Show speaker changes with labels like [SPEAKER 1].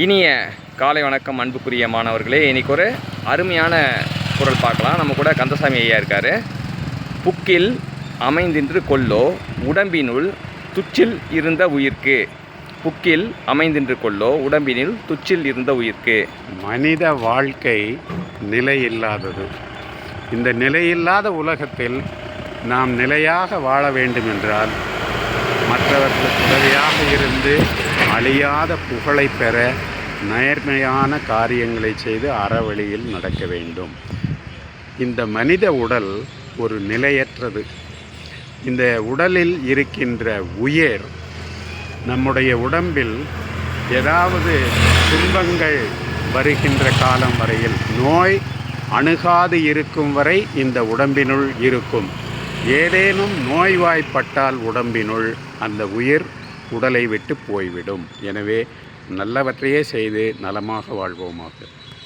[SPEAKER 1] இனிய காலை வணக்கம் அன்புக்குரிய மாணவர்களே. இன்றைக்கி ஒரு அருமையான குறள் பார்க்கலாம். நம்ம கூட கந்தசாமி ஐயா இருக்கார். புக்கில் அமைந்தின்று கொல்லோ உடம்பினுள் துச்சில் இருந்த உயிர்க்கு. புக்கில் அமைந்தின்று கொல்லோ உடம்பினில் துச்சில் இருந்த உயிர்க்கு.
[SPEAKER 2] மனித வாழ்க்கை நிலையில்லாதது. இந்த நிலையில்லாத உலகத்தில் நாம் நிலையாக வாழ வேண்டுமென்றால் மற்றவர்களுக்கு உதவியாக இருந்து அழியாத புகழை பெற நேர்மையான காரியங்களை செய்து அறவழியில் நடக்க வேண்டும். இந்த மனித உடல் ஒரு நிலையற்றது. இந்த உடலில் இருக்கின்ற உயிர் நம்முடைய உடம்பில் ஏதாவது துன்பங்கள் வருகின்ற காலம் வரையில், நோய் அணுகாது இருக்கும் வரை இந்த உடம்பினுள் இருக்கும். ஏதேனும் நோய்வாய்ப்பட்டால் உடம்பினுள் அந்த உயிர் உடலை விட்டு போய்விடும். எனவே நல்லவற்றையே செய்து நலமாக வாழ்வோமாக.